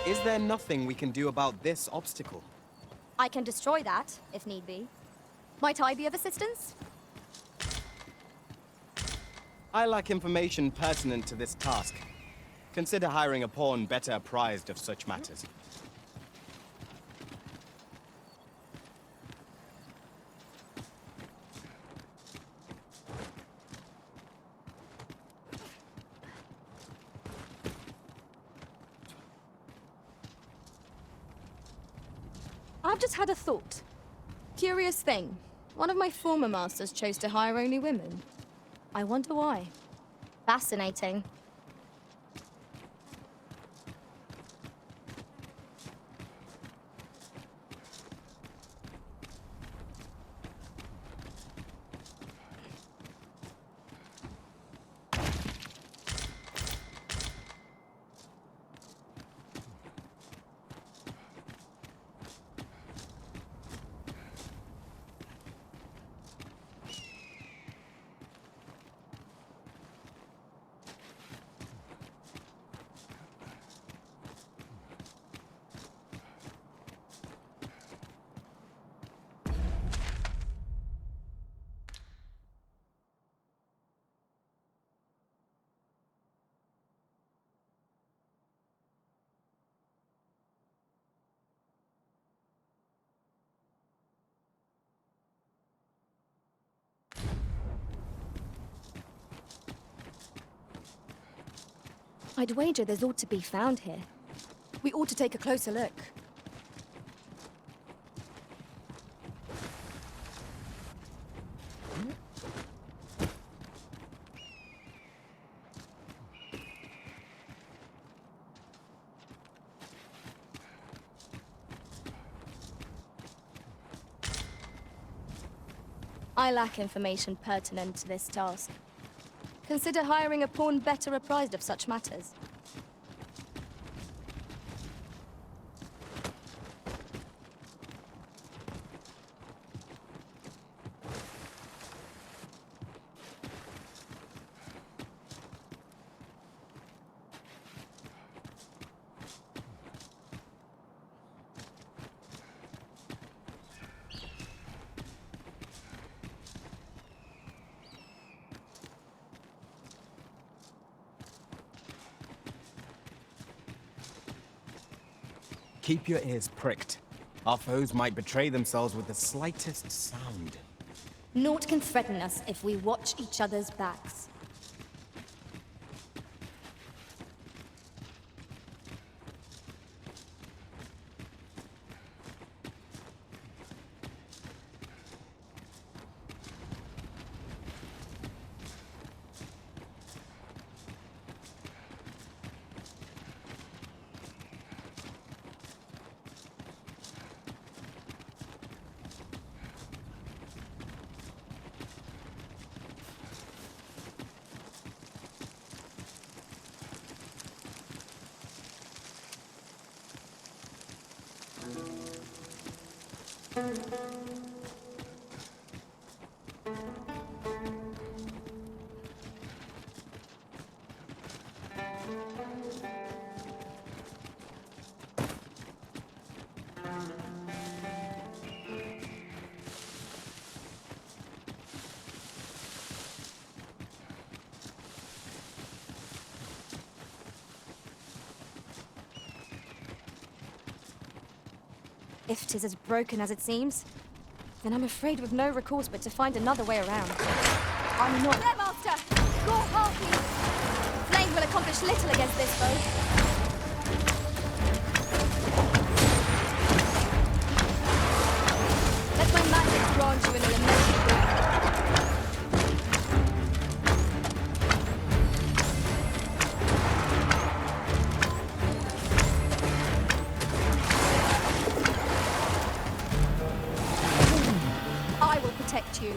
Is there nothing we can do about this obstacle? I can destroy that, if need be. Might I be of assistance? I lack information pertinent to this task. Consider hiring a pawn better apprised of such matters. I've just had a thought. Curious thing. One of my former masters chose to hire only women. I wonder why. Fascinating. I'd wager there's ought to be found here. We ought to take a closer look. I lack information pertinent to this task. Consider hiring a pawn better apprised of such matters. Keep your ears pricked. Our foes might betray themselves with the slightest sound. Naught can threaten us if we watch each other's backs. If 'tis as broken as it seems, then I'm afraid we've no recourse but to find another way around. I'm not... There, Master! Go harpy! Flame will accomplish little against this foe. Let my magic grant you an elemental boon. I will protect you.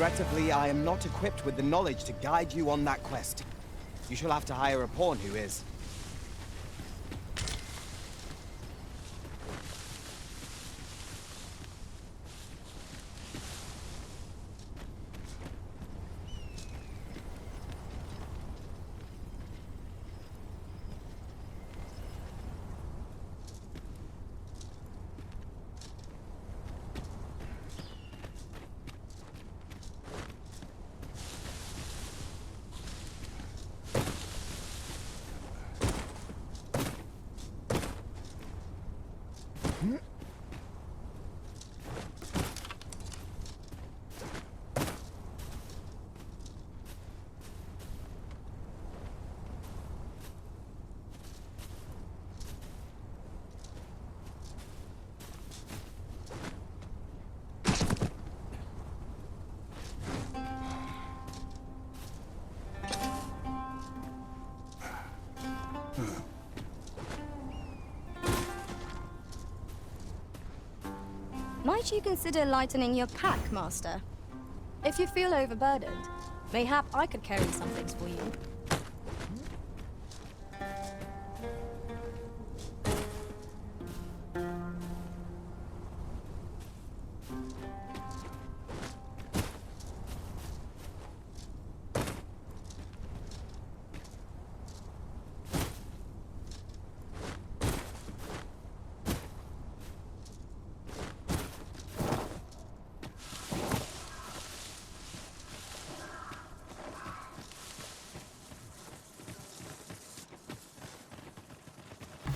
Regrettably, I am not equipped with the knowledge to guide you on that quest. You shall have to hire a pawn who is. Might you consider lightening your pack, Master? If you feel overburdened, mayhap I could carry some things for you.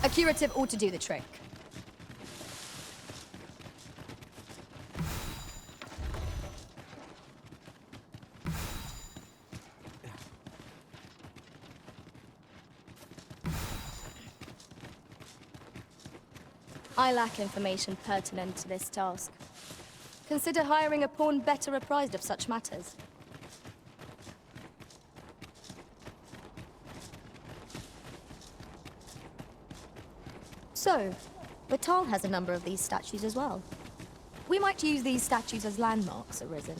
A curative ought to do the trick. I lack information pertinent to this task. Consider hiring a pawn better apprised of such matters. So, Batal has a number of these statues as well. We might use these statues as landmarks, Arisen.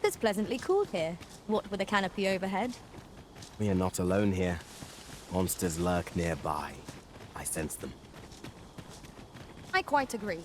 It's pleasantly cool here, what with a canopy overhead. We are not alone here. Monsters lurk nearby. I sense them. I quite agree.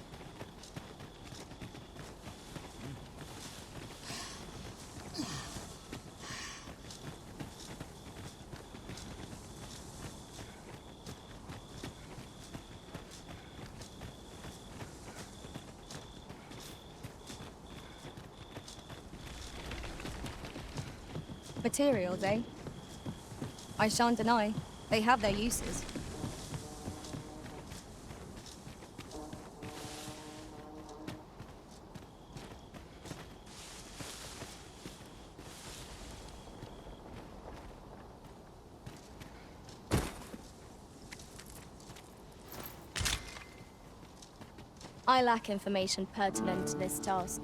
Materials, eh? I shan't deny, they have their uses. I lack information pertinent to this task.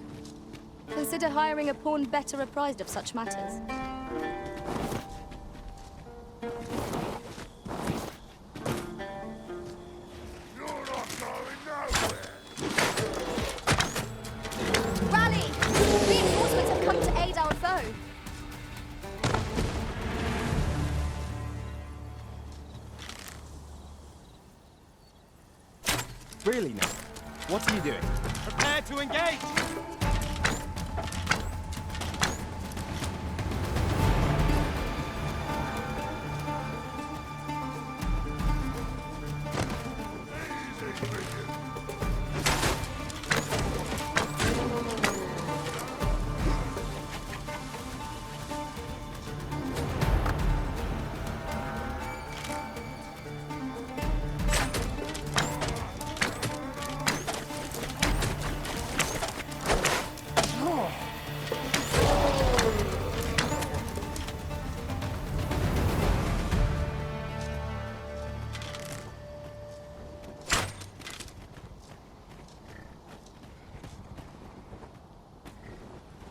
Consider hiring a pawn better apprised of such matters. Rally! Reinforcements have come to aid our foe. Really now? What are you doing? Prepare to engage!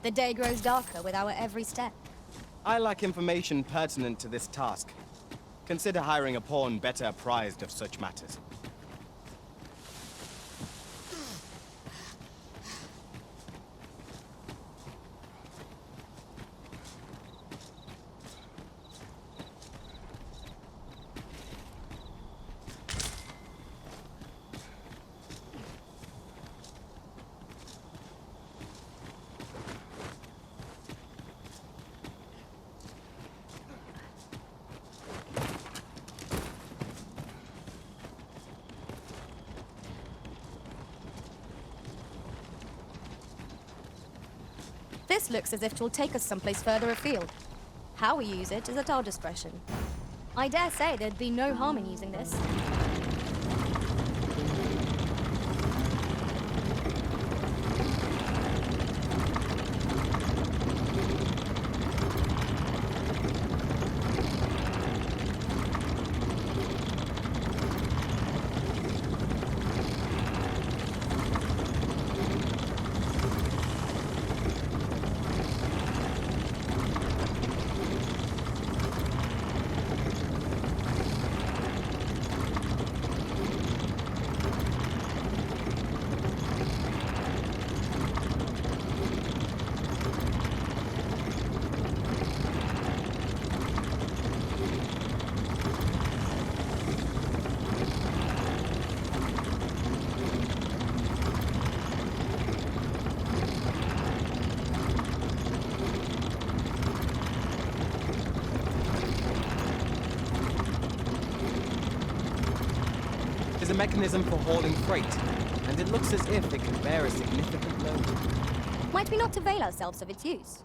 The day grows darker with our every step. I lack information pertinent to this task. Consider hiring a pawn better apprised of such matters. This looks as if it will take us someplace further afield. How we use it is at our discretion. I dare say there'd be no harm in using this. Is a mechanism for hauling freight, and it looks as if it could bear a significant load. Might we not avail ourselves of its use?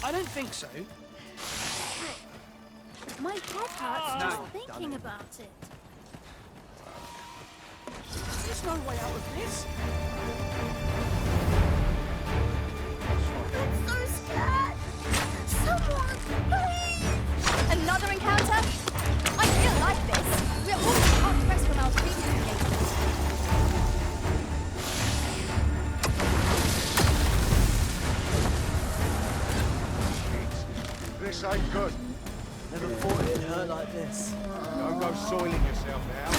I don't think so. My head hurts just thinking about it. There's no way out of this. I'm so scared! Someone, please! Another encounter? I feel like this. We're all hard pressed from our previous engagements. This ain't good. Never thought it'd hurt like this. Don't go soiling yourself now.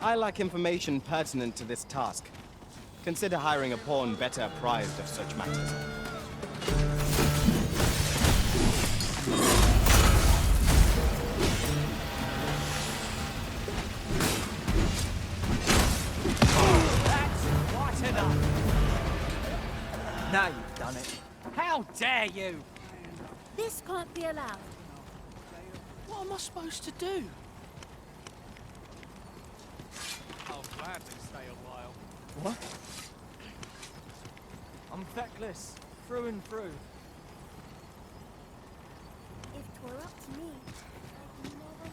I lack information pertinent to this task. Consider hiring a pawn better apprised of such matters. Now you've done it. How dare you! This can't be allowed. What am I supposed to do? I'll gladly stay a while. What? I'm feckless, through and through. If it were up to me, I'd never leave.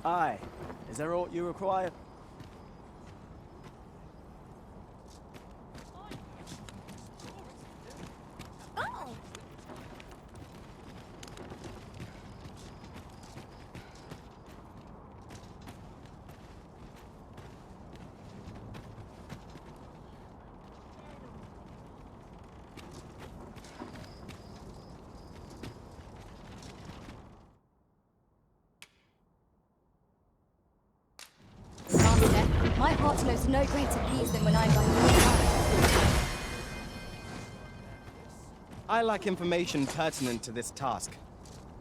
Aye. Is there aught you require? Oh! Master, my heart knows no greater peace than when I'm by your side. I lack information pertinent to this task.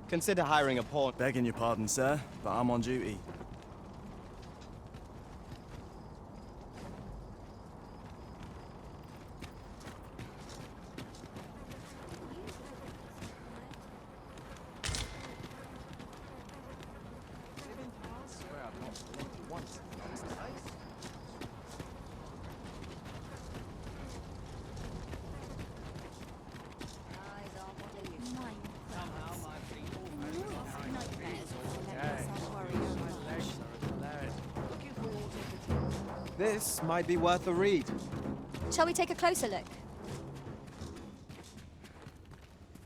Consider hiring a pawn. Begging your pardon, sir, but I'm on duty. This might be worth a read. Shall we take a closer look?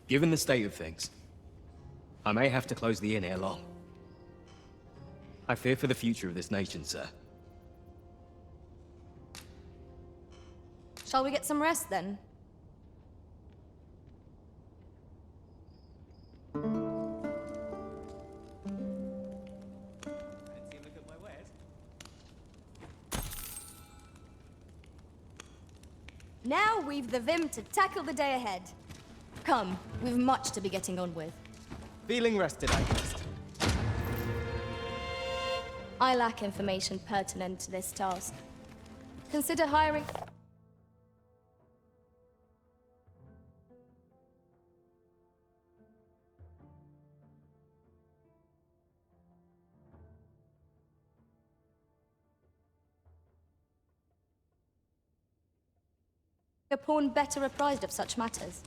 Given the state of things, I may have to close the inn ere long. I fear for the future of this nation, sir. Shall we get some rest then? Now we've the vim to tackle the day ahead. Come, we've much to be getting on with. Feeling rested, I guess. I lack information pertinent to this task. Consider hiring... a pawn better apprised of such matters.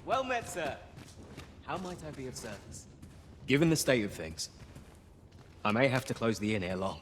Well met, sir. How might I be of service? Given the state of things, I may have to close the inn ere long.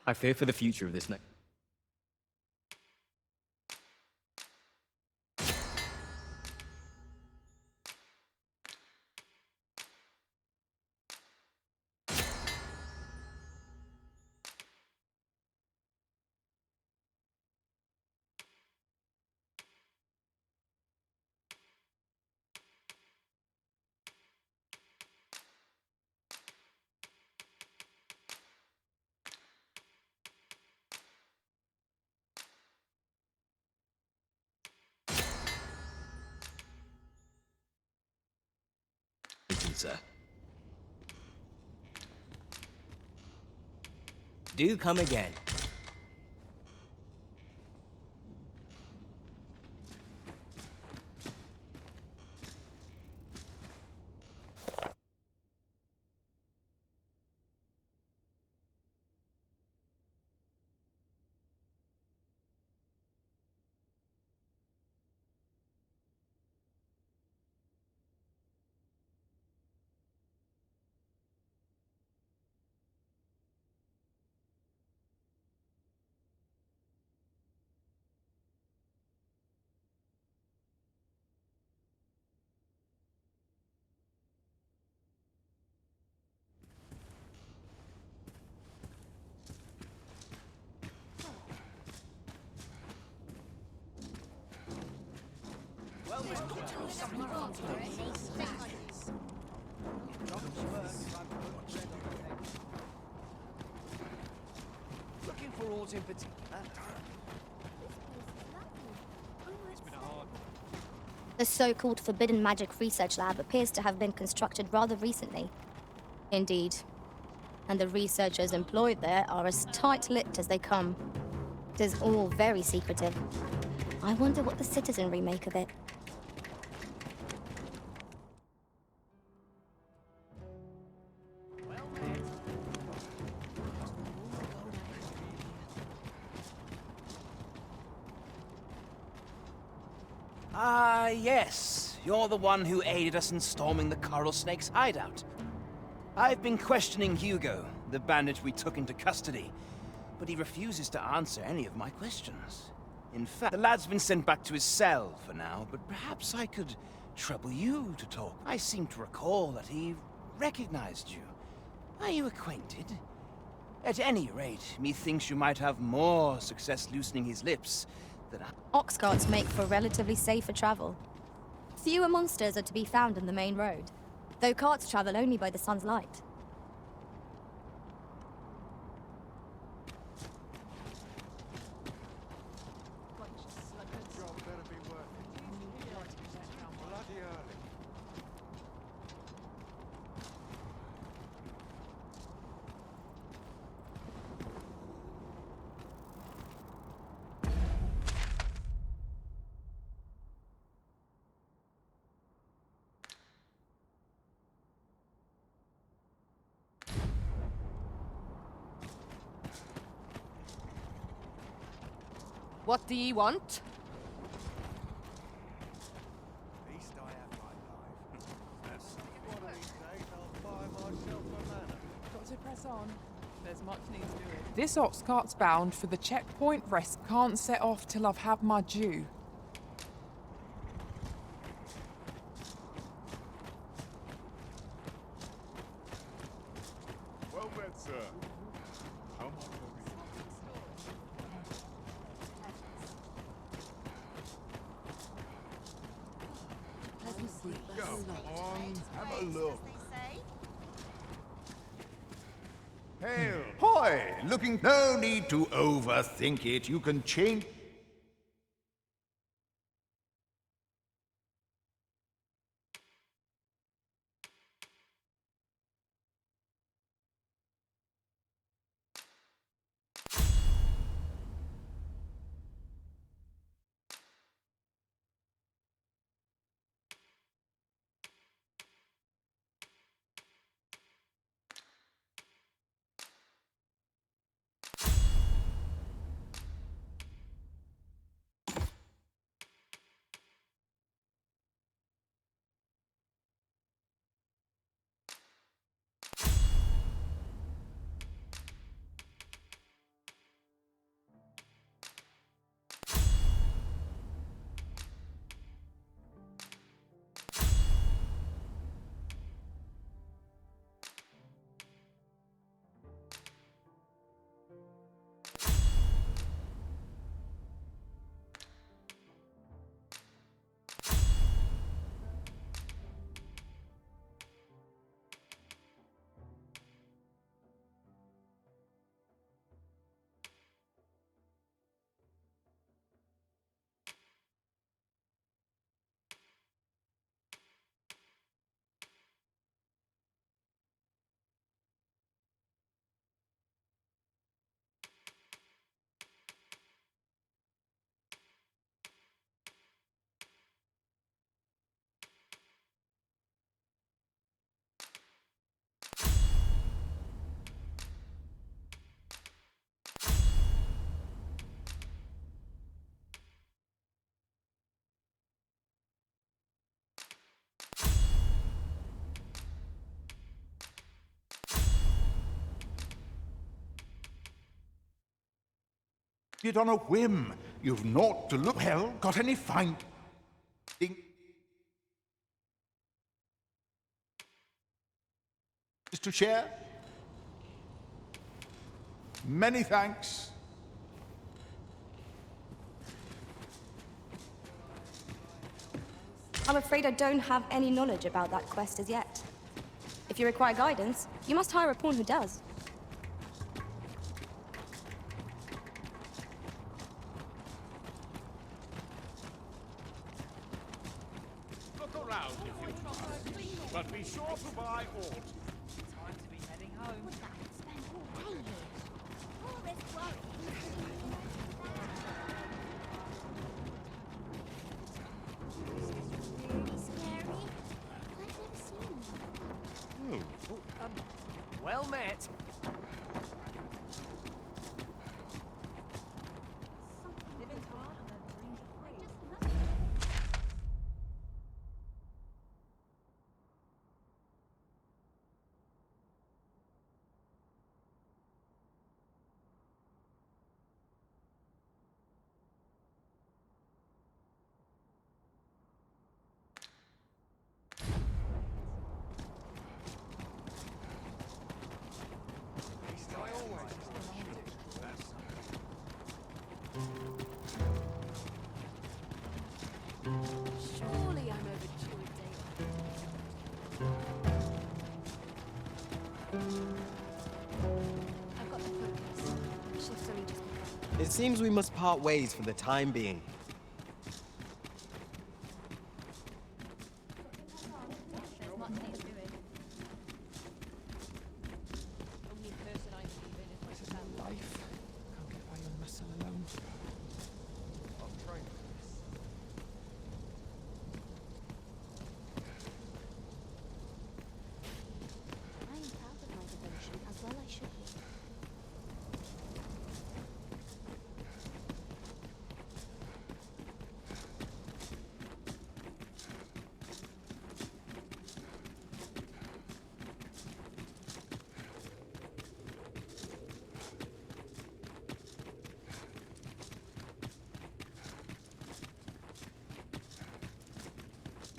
I fear for the future of this nation. sir. Do come again. Looking for aught in particular? The so-called Forbidden Magic Research Lab appears to have been constructed rather recently. Indeed. And the researchers employed there are as tight-lipped as they come. It is all very secretive. I wonder what the citizenry make of it. Ah, yes. You're the one who aided us in storming the Coral Snake's hideout. I've been questioning Hugo, the bandit we took into custody, but he refuses to answer any of my questions. In fact, the lad's been sent back to his cell for now, but perhaps I could trouble you to talk. I seem to recall that he recognized you. Are you acquainted? At any rate, methinks you might have more success loosening his lips than I... Ox carts make for relatively safer travel. Fewer monsters are to be found in the main road, though carts travel only by the sun's light. Job better be worth it. Bloody early. What do ye want? Least I have my life. One of these days I'll buy myself a manor. Got to press on. There's much needs doing. This ox cart's bound for the checkpoint. Rest can't set off till I've had my due. Well read, sir. How much are we? Come on, have a look. Hail! Hoy! Looking... No need to overthink it. You can change... You'd on a whim. You've naught to look. Well, got any finding? Is to share? Many thanks. I'm afraid I don't have any knowledge about that quest as yet. If you require guidance, you must hire a pawn who does. Look around if you must, but be sure to buy aught. Time to be heading home. Would that spend all day here? All this worrying. Really scary. I've never seen one. Well met. Living's hard and their dreams are free. Surely I'm overdue a day. I've got the focus. Shift's only just begun. It seems we must part ways for the time being. There's much needs doing. Only person I believe in is myself. Life. Can't get by on muscle alone. I am proud of my devotion, as well I should be.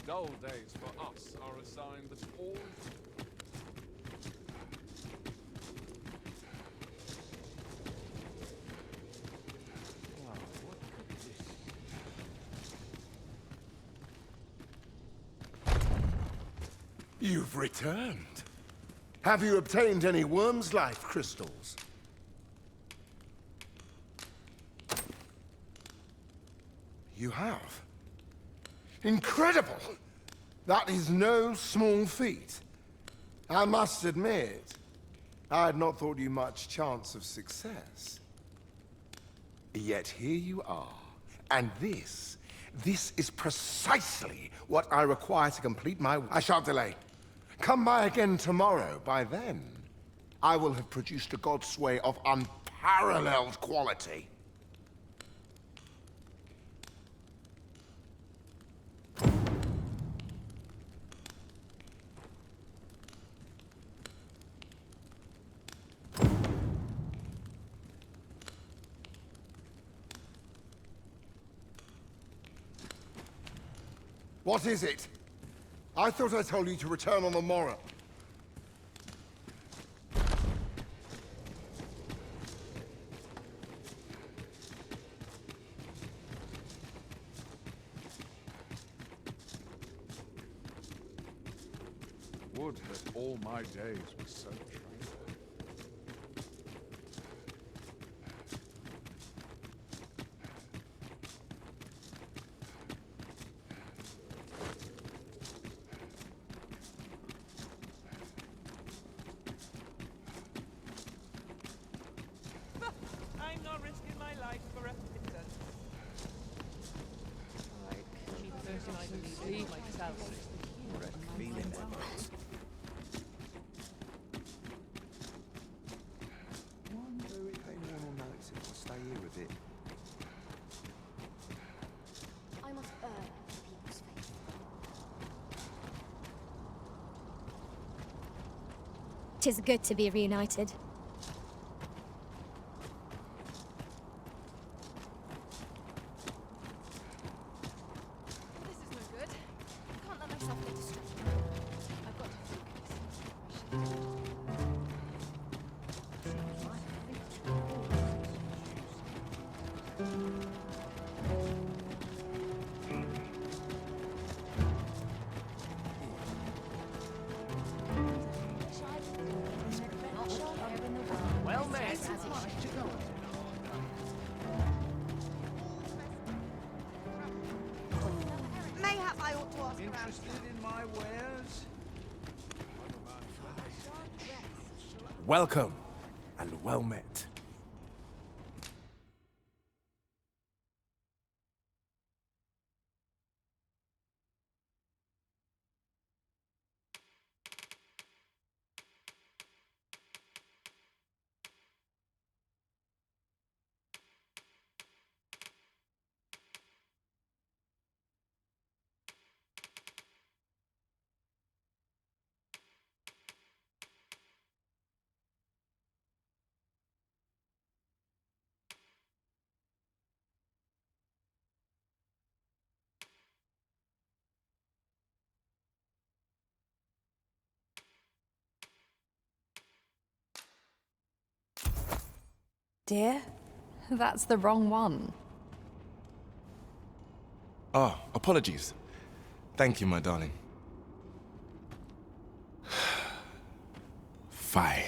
Dull days for us are a sign that all You've returned. Have you obtained any worm's life crystals? You have. Incredible! That is no small feat. I must admit, I had not thought you much chance of success. Yet here you are, and this is precisely what I require to complete my... I shan't delay. Come by again tomorrow. By then, I will have produced a godsway of unparalleled quality. What is it? I thought I told you to return on the morrow. would that all my days were so tranquil. I'm not risking my life for a pittance. Keep person I believe myself. Feeling Wonder if anyone will notice if I stay here a bit. I must earn people's faith. Tis good to be reunited. Mayhap I ought to ask around. Interested in my wares? Welcome, and well met. Dear, that's the wrong one. Ah, apologies. Thank you, my darling. Fie.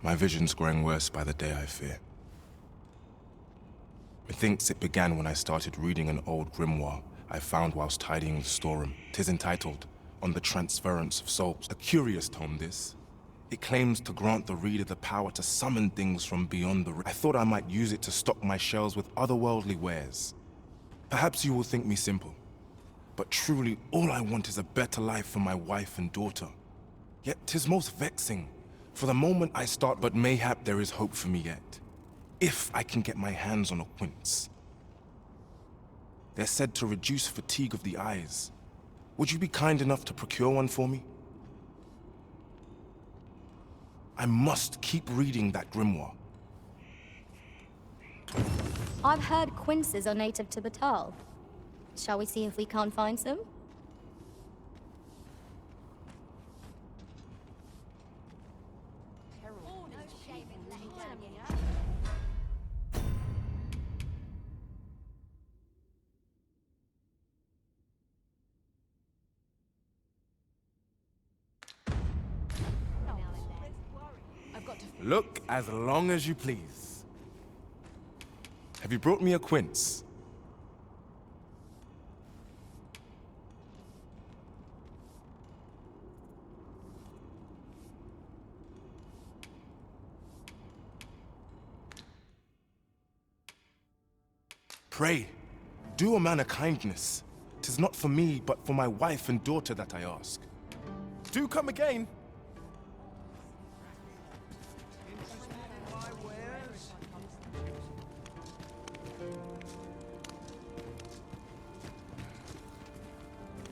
My vision's growing worse by the day, I fear. Methinks it began when I started reading an old grimoire I found whilst tidying the storeroom. 'Tis entitled, On the Transference of Souls. A curious tome, this. It claims to grant the reader the power to summon things from beyond the... I thought I might use it to stock my shelves with otherworldly wares. Perhaps you will think me simple, but truly all I want is a better life for my wife and daughter. Yet 'tis most vexing, for the moment I start, but mayhap there is hope for me yet. If I can get my hands on a quince. They're said to reduce fatigue of the eyes. Would you be kind enough to procure one for me? I must keep reading that grimoire. I've heard quinces are native to Batal. Shall we see if we can't find some? Look as long as you please. Have you brought me a quince? Pray, do a man a kindness. 'Tis not for me, but for my wife and daughter that I ask. Do come again.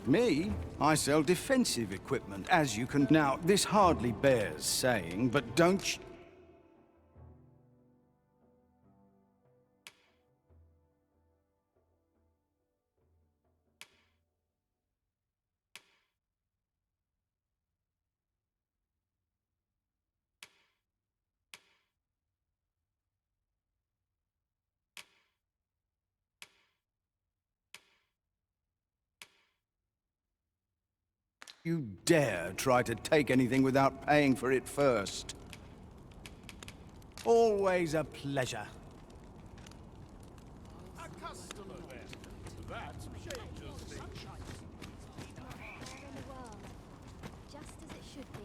Me? I sell defensive equipment, as you can... Now, this hardly bears saying, but don't... You dare try to take anything without paying for it first. Always a pleasure. A customer then. That changes things. In the world, just as it should be.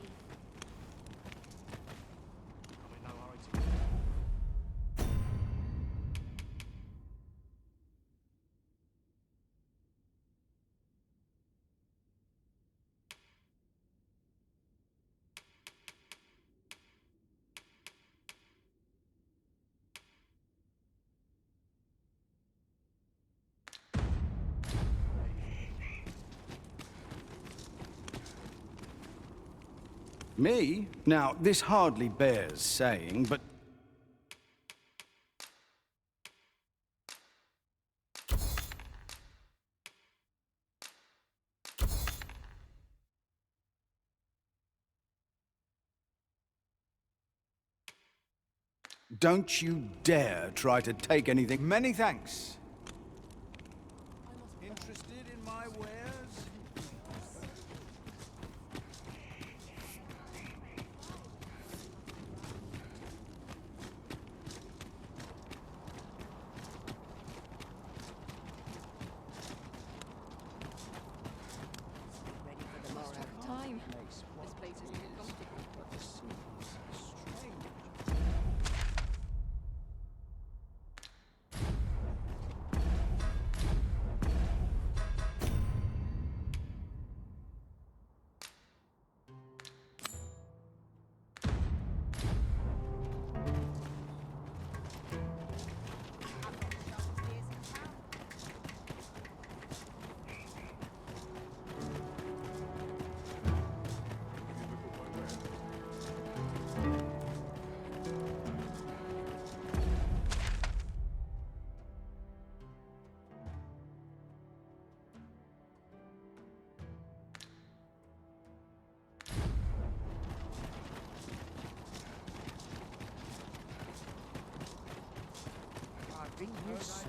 Me? Now, this hardly bears saying, but... Don't you dare try to take anything... Many thanks. Interested in my wares?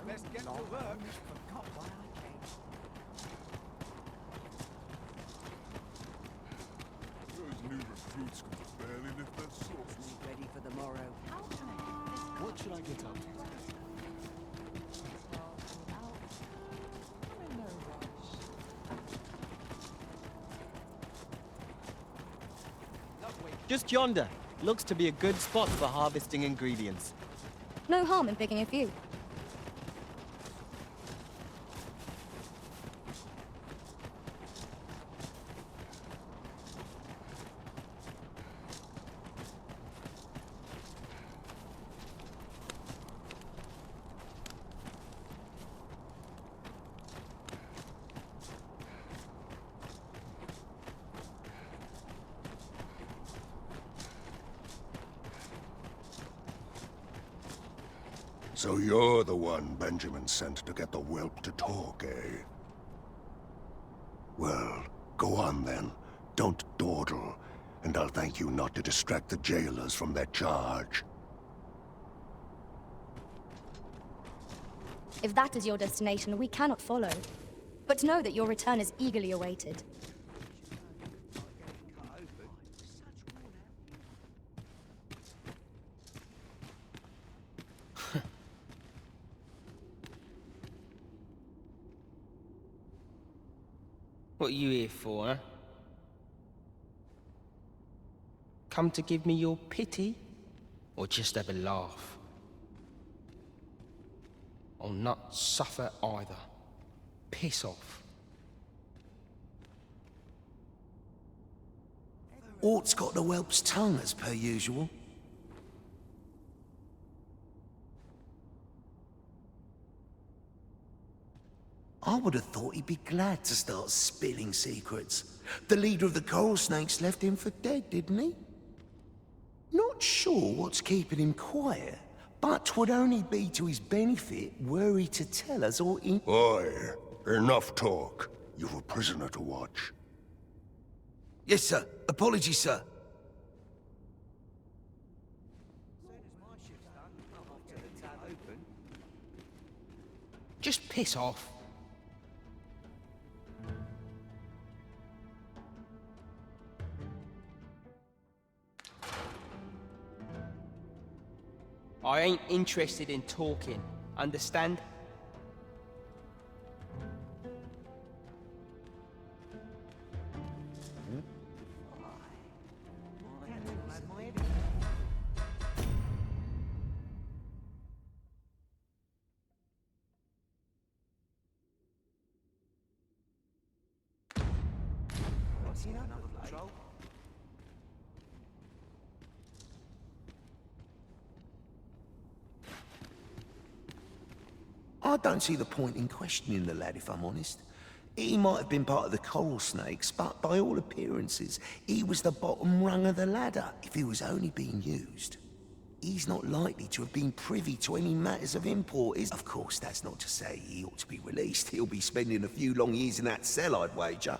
Best get to work. Those new recruits could barely lift their swords. Ready for the morrow. What should I get up to? I'm in no rush. Just yonder. Looks to be a good spot for harvesting ingredients. No harm in picking a few. So you're the one Benjamin sent to get the whelp to talk, eh? Well, go on then. Don't dawdle, and I'll thank you not to distract the jailers from their charge. If that is your destination, we cannot follow. But know that your return is eagerly awaited. What are you here for, huh? Come to give me your pity? Or just have a laugh? I'll not suffer either. Piss off. Ort's got the whelp's tongue as per usual. I would have thought he'd be glad to start spilling secrets. The leader of the coral snakes left him for dead, didn't he? Not sure what's keeping him quiet, but 'twould only be to his benefit were he to tell us all he... Oi, enough talk. You've a prisoner to watch. Yes, sir. Apologies, sir. Just piss off. I ain't interested in talking, understand? I don't see the point in questioning the lad, if I'm honest. He might have been part of the coral snakes, but by all appearances, he was the bottom rung of the ladder. If he was only being used, he's not likely to have been privy to any matters of import. Of course, that's not to say he ought to be released. He'll be spending a few long years in that cell, I'd wager.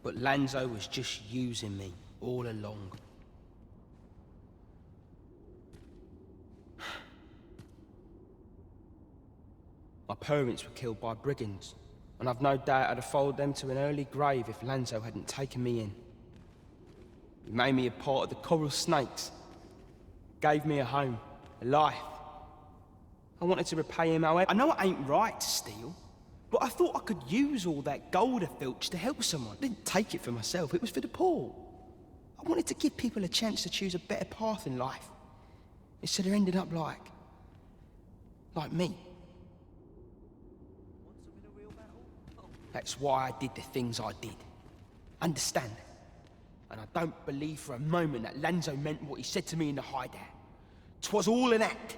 But Lanzo was just using me all along. My parents were killed by brigands, and I've no doubt I'd have followed them to an early grave if Lanzo hadn't taken me in. He made me a part of the coral snakes, gave me a home, a life. I wanted to repay him, however. I know it ain't right to steal, but I thought I could use all that gold I filched to help someone. I didn't take it for myself, it was for the poor. I wanted to give people a chance to choose a better path in life, instead of ending up like me. That's why I did the things I did. Understand? And I don't believe for a moment that Lanzo meant what he said to me in the hideout. 'Twas all an act.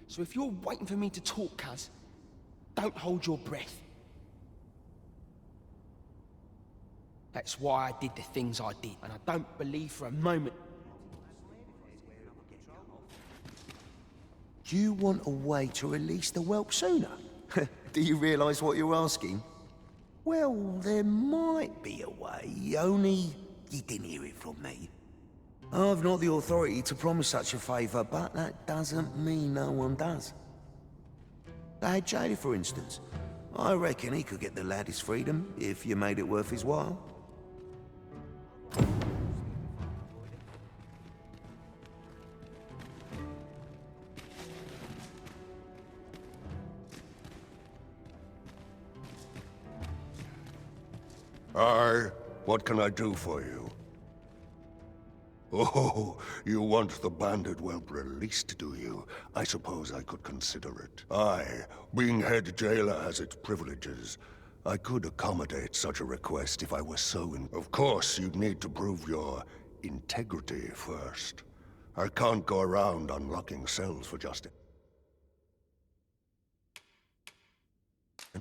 So if you're waiting for me to talk, cuz, don't hold your breath. That's why I did the things I did, and I don't believe for a moment... You want a way to release the whelp sooner? Do you realise what you're asking? Well, there might be a way, only You didn't hear it from me. I've not the authority to promise such a favour, but that doesn't mean no one does. The head jailer, for instance. I reckon he could get the lad his freedom if you made it worth his while. Aye, what can I do for you? Oh, you want the bandit whelp released, do you? I suppose I could consider it. Aye, being head jailer has its privileges. I could accommodate such a request if I were so in... Of course, you'd need to prove your integrity first. I can't go around unlocking cells for justice.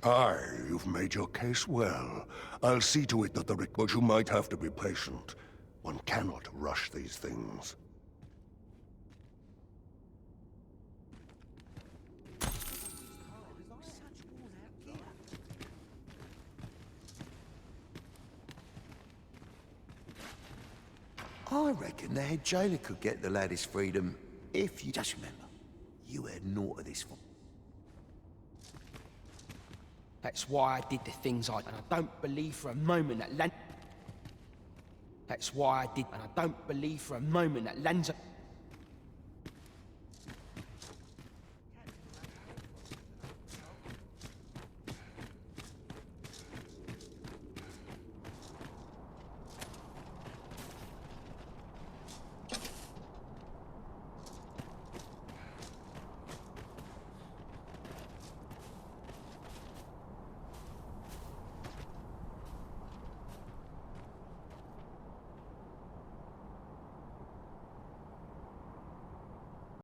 Aye, you've made your case well. I'll see to it that but you might have to be patient. One cannot rush these things. I reckon the head jailer could get the lad his freedom if you... Just remember, you had naught of this for... That's why I did the things I did. And I don't believe for a moment that That's why I did, and I don't believe for a moment that Lanza...